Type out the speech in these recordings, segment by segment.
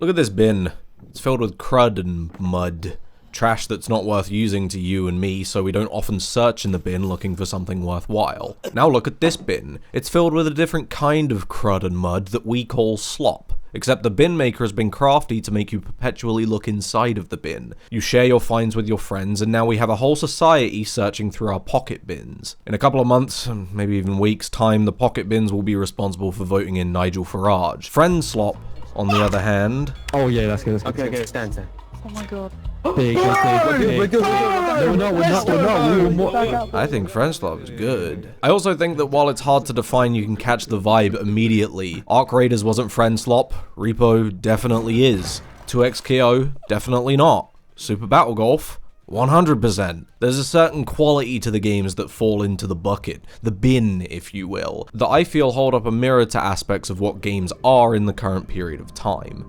Look at this bin. It's filled with crud and mud. Trash that's not worth using to you and me, so we don't often search in the bin looking for something worthwhile. Now look at this bin. It's filled with a different kind of crud and mud that we call slop. Except the bin maker has been crafty to make you perpetually look inside of the bin. You share your finds with your friends, and now we have a whole society searching through our pocket bins. In a couple of months, maybe even weeks' time, the pocket bins will be responsible for voting in Nigel Farage. FriendSlop, on the other hand... Oh yeah, that's good. Okay, stand. Oh my god. Big. No, we're not. I think FriendSlop is good. I also think that while it's hard to define, you can catch the vibe immediately. Arc Raiders wasn't FriendSlop, Repo definitely is. 2X KO, definitely not. Super Battle Golf, 100%. There's a certain quality to the games that fall into the bucket, the bin if you will, that I feel hold up a mirror to aspects of what games are in the current period of time.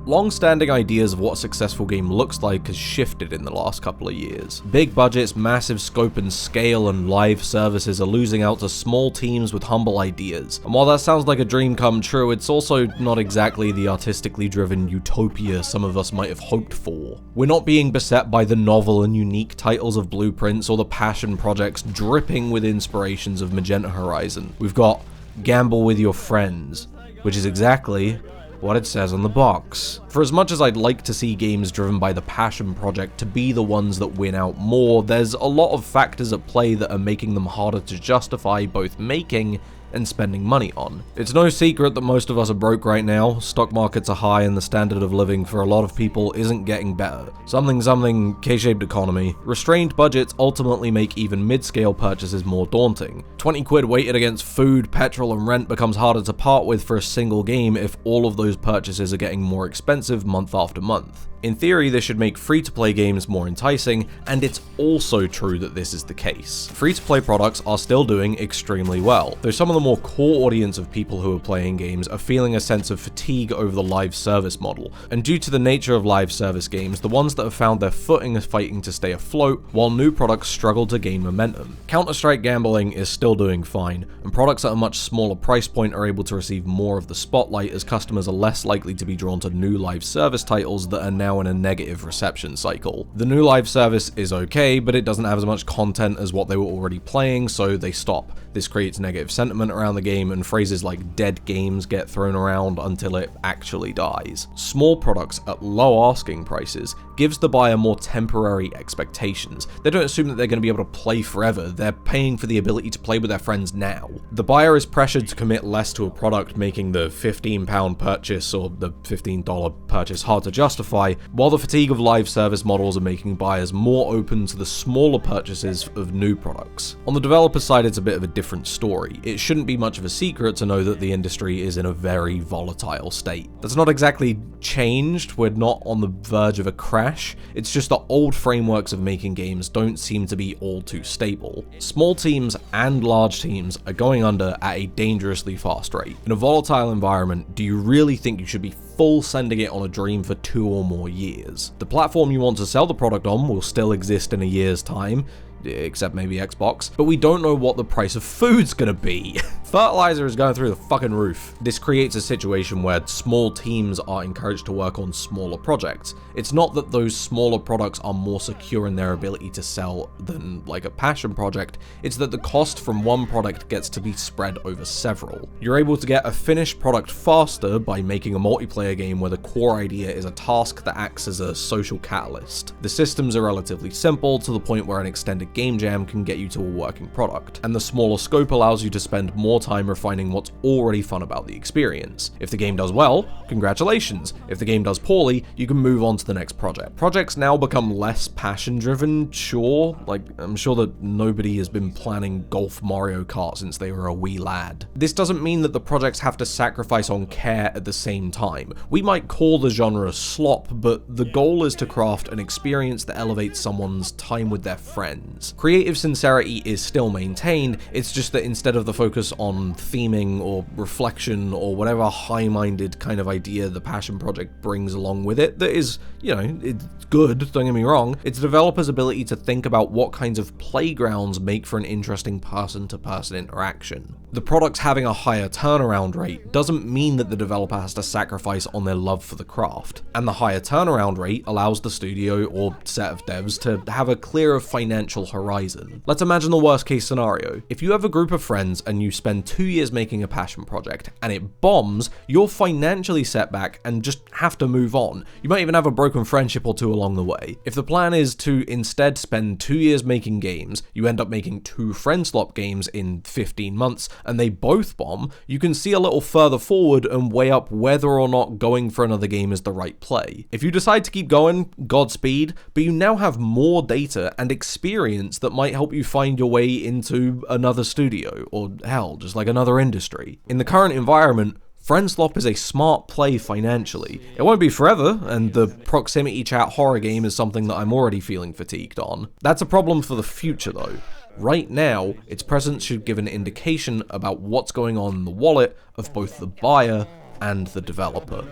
Long-standing ideas of what a successful game looks like has shifted in the last couple of years. Big budgets, massive scope and scale, and live services are losing out to small teams with humble ideas. And while that sounds like a dream come true, it's also not exactly the artistically driven utopia some of us might have hoped for. We're not being beset by the novel and unique titles of blueprints or the passion projects dripping with inspirations of Magenta Horizon. We've got Gamble with Your Friends, which is exactly what it says on the box. For as much as I'd like to see games driven by the passion project to be the ones that win out more, there's a lot of factors at play that are making them harder to justify both making and spending money on. It's no secret that most of us are broke right now, stock markets are high, and the standard of living for a lot of people isn't getting better. Something, K-shaped economy. Restrained budgets ultimately make even mid-scale purchases more daunting. 20 quid weighted against food, petrol, and rent becomes harder to part with for a single game if all of those purchases are getting more expensive month after month. In theory, this should make free-to-play games more enticing, and it's also true that this is the case. Free-to-play products are still doing extremely well, though some of the more core audience of people who are playing games are feeling a sense of fatigue over the live service model, and due to the nature of live service games, the ones that have found their footing are fighting to stay afloat, while new products struggle to gain momentum. Counter-Strike gambling is still doing fine, and products at a much smaller price point are able to receive more of the spotlight as customers are less likely to be drawn to new live service titles that are now in a negative reception cycle. The new live service is okay, but it doesn't have as much content as what they were already playing, so they stop. This creates negative sentiment around the game, and phrases like dead games get thrown around until it actually dies. Small products at low asking prices gives the buyer more temporary expectations. They don't assume that they're going to be able to play forever, they're paying for the ability to play with their friends now. The buyer is pressured to commit less to a product, making the £15 purchase or the $15 purchase hard to justify, while the fatigue of live service models are making buyers more open to the smaller purchases of new products. On the developer side, it's a bit of a different story. It shouldn't be much of a secret to know that the industry is in a very volatile state. That's not exactly changed, we're not on the verge of a crash, it's just that old frameworks of making games don't seem to be all too stable. Small teams and large teams are going under at a dangerously fast rate. In a volatile environment, do you really think you should be full sending it on a dream for 2 or more years? The platform you want to sell the product on will still exist in a year's time, except maybe Xbox, but we don't know what the price of food's gonna be. Fertilizer is going through the fucking roof. This creates a situation where small teams are encouraged to work on smaller projects. It's not that those smaller products are more secure in their ability to sell than like a passion project, it's that the cost from one product gets to be spread over several. You're able to get a finished product faster by making a multiplayer game where the core idea is a task that acts as a social catalyst. The systems are relatively simple to the point where an extended game jam can get you to a working product, and the smaller scope allows you to spend more time refining what's already fun about the experience. If the game does well, congratulations. If the game does poorly, you can move on to the next project. Projects now become less passion driven, sure, like I'm sure that nobody has been planning Golf Mario Kart since they were a wee lad. This doesn't mean that the projects have to sacrifice on care at the same time. We might call the genre slop, but the goal is to craft an experience that elevates someone's time with their friends. Creative sincerity is still maintained, it's just that instead of the focus on on theming or reflection or whatever high-minded kind of idea the passion project brings along with it that is, you know, it's good, don't get me wrong. It's developers' ability to think about what kinds of playgrounds make for an interesting person-to-person interaction. The product's having a higher turnaround rate doesn't mean that the developer has to sacrifice on their love for the craft, and the higher turnaround rate allows the studio or set of devs to have a clearer financial horizon. Let's imagine the worst case scenario. If you have a group of friends and you spend 2 years making a passion project and it bombs, you're financially set back and just have to move on. You might even have a broken friendship or two along the way. If the plan is to instead spend 2 years making games, you end up making 2 FriendSlop games in 15 months, and they both bomb, you can see a little further forward and weigh up whether or not going for another game is the right play. If you decide to keep going, Godspeed, but you now have more data and experience that might help you find your way into another studio, or hell, just like another industry. In the current environment, FriendSlop is a smart play financially. It won't be forever, and the proximity chat horror game is something that I'm already feeling fatigued on. That's a problem for the future though. Right now, its presence should give an indication about what's going on in the wallet of both the buyer and the developer.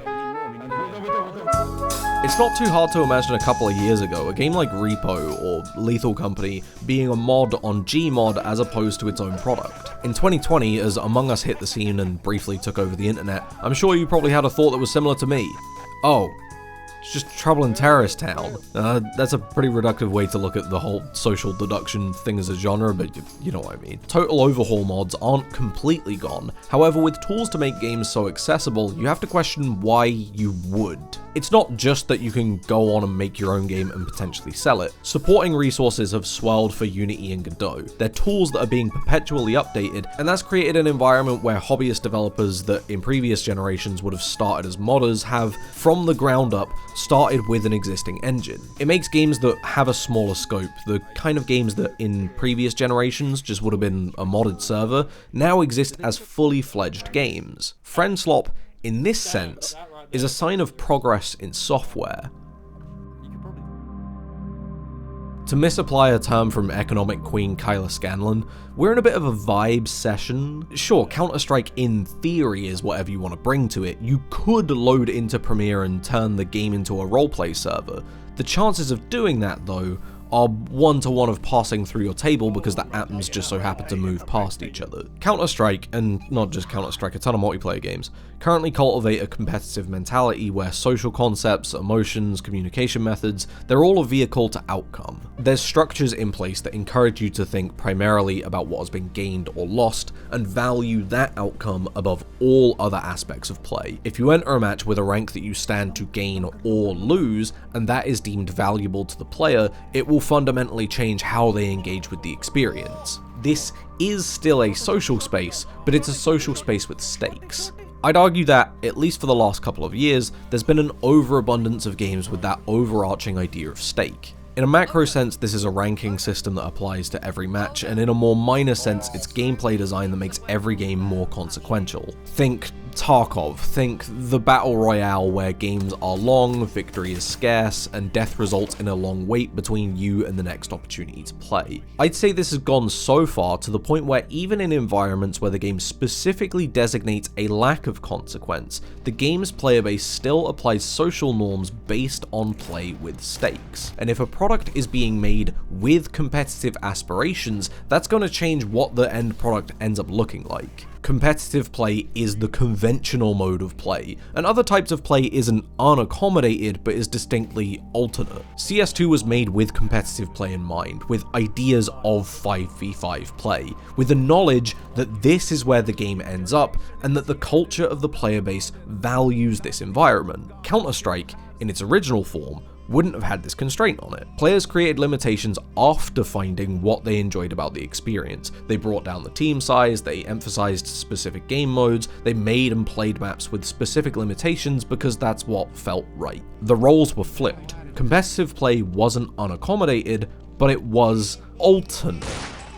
It's not too hard to imagine a couple of years ago, a game like Repo or Lethal Company being a mod on Gmod as opposed to its own product. In 2020, as Among Us hit the scene and briefly took over the internet, I'm sure you probably had a thought that was similar to me. Oh, it's just Trouble in Terrorist Town. That's a pretty reductive way to look at the whole social deduction thing as a genre, but you know what I mean. Total overhaul mods aren't completely gone. However, with tools to make games so accessible, you have to question why you would. It's not just that you can go on and make your own game and potentially sell it. Supporting resources have swelled for Unity and Godot. They're tools that are being perpetually updated, and that's created an environment where hobbyist developers that in previous generations would have started as modders have, from the ground up, started with an existing engine. It makes games that have a smaller scope, the kind of games that in previous generations just would have been a modded server, now exist as fully fledged games. FriendSlop, in this sense, is a sign of progress in software. To misapply a term from economic queen Kyla Scanlon, we're in a bit of a vibe session. Sure, Counter-Strike in theory is whatever you want to bring to it. You could load into Premiere and turn the game into a roleplay server. The chances of doing that, though, are 1-to-1 of passing through your table because the atoms just so happen to move past each other. Counter-Strike, and not just Counter-Strike, a ton of multiplayer games, currently cultivate a competitive mentality where social concepts, emotions, communication methods, they're all a vehicle to outcome. There's structures in place that encourage you to think primarily about what has been gained or lost, and value that outcome above all other aspects of play. If you enter a match with a rank that you stand to gain or lose, and that is deemed valuable to the player, it will fundamentally change how they engage with the experience. This is still a social space, but it's a social space with stakes. I'd argue that, at least for the last couple of years, there's been an overabundance of games with that overarching idea of stake. In a macro sense, this is a ranking system that applies to every match, and in a more minor sense, it's gameplay design that makes every game more consequential. Think Tarkov, think the battle royale where games are long, victory is scarce, and death results in a long wait between you and the next opportunity to play. I'd say this has gone so far to the point where even in environments where the game specifically designates a lack of consequence, the game's player base still applies social norms based on play with stakes. And if a product is being made with competitive aspirations, that's going to change what the end product ends up looking like. Competitive play is the conventional mode of play, and other types of play isn't unaccommodated but is distinctly alternate. CS2 was made with competitive play in mind, with ideas of 5v5 play, with the knowledge that this is where the game ends up, and that the culture of the player base values this environment. Counter-Strike, in its original form, wouldn't have had this constraint on it. Players created limitations after finding what they enjoyed about the experience. They brought down the team size, they emphasized specific game modes, they made and played maps with specific limitations because that's what felt right. The roles were flipped. Competitive play wasn't unaccommodated, but it was alternate.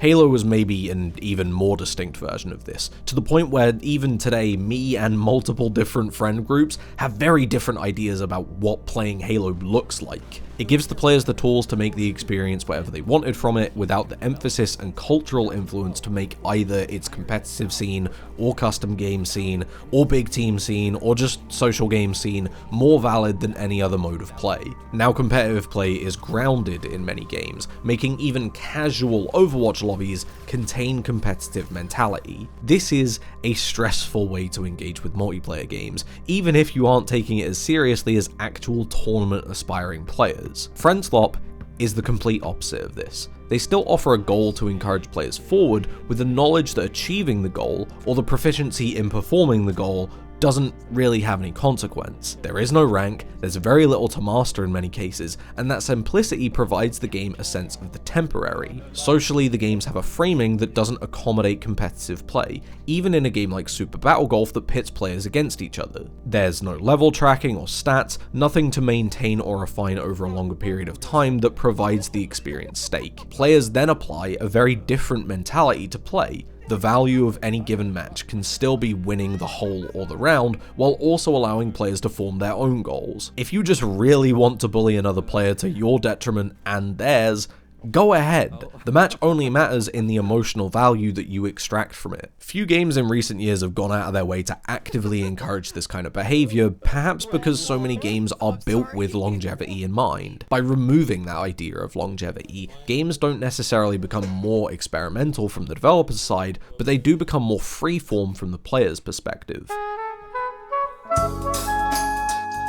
Halo was maybe an even more distinct version of this, to the point where even today, me and multiple different friend groups have very different ideas about what playing Halo looks like. It gives the players the tools to make the experience whatever they wanted from it without the emphasis and cultural influence to make either its competitive scene or custom game scene or big team scene or just social game scene more valid than any other mode of play. Now competitive play is grounded in many games, making even casual Overwatch lobbies contain competitive mentality. This is a stressful way to engage with multiplayer games, even if you aren't taking it as seriously as actual tournament aspiring players. FriendSlop is the complete opposite of this. They still offer a goal to encourage players forward with the knowledge that achieving the goal or the proficiency in performing the goal doesn't really have any consequence. There is no rank, there's very little to master in many cases, and that simplicity provides the game a sense of the temporary. Socially, the games have a framing that doesn't accommodate competitive play, even in a game like Super Battle Golf that pits players against each other. There's no level tracking or stats, nothing to maintain or refine over a longer period of time that provides the experience stake. Players then apply a very different mentality to play. The value of any given match can still be winning the hole or the round, while also allowing players to form their own goals. If you just really want to bully another player to your detriment and theirs, go ahead. The match only matters in the emotional value that you extract from it. Few games in recent years have gone out of their way to actively encourage this kind of behavior, perhaps because so many games are built with longevity in mind. By removing that idea of longevity, games don't necessarily become more experimental from the developer's side, but they do become more freeform from the player's perspective.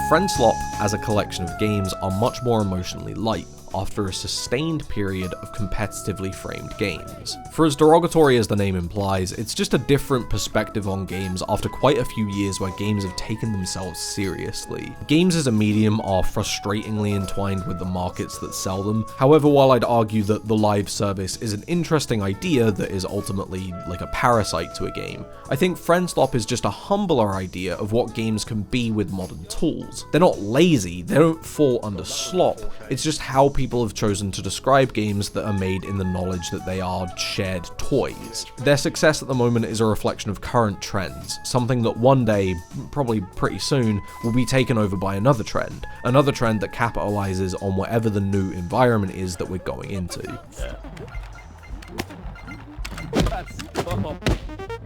FriendSlop as a collection of games are much more emotionally light after a sustained period of competitively framed games. For as derogatory as the name implies, it's just a different perspective on games after quite a few years where games have taken themselves seriously. Games as a medium are frustratingly entwined with the markets that sell them. However, while I'd argue that the live service is an interesting idea that is ultimately like a parasite to a game, I think FriendSlop is just a humbler idea of what games can be with modern tools. They're not lazy, they don't fall under slop, it's just how people have chosen to describe games that are made in the knowledge that they are shared toys. Their success at the moment is a reflection of current trends, something that one day, probably pretty soon, will be taken over by another trend that capitalizes on whatever the new environment is that we're going into.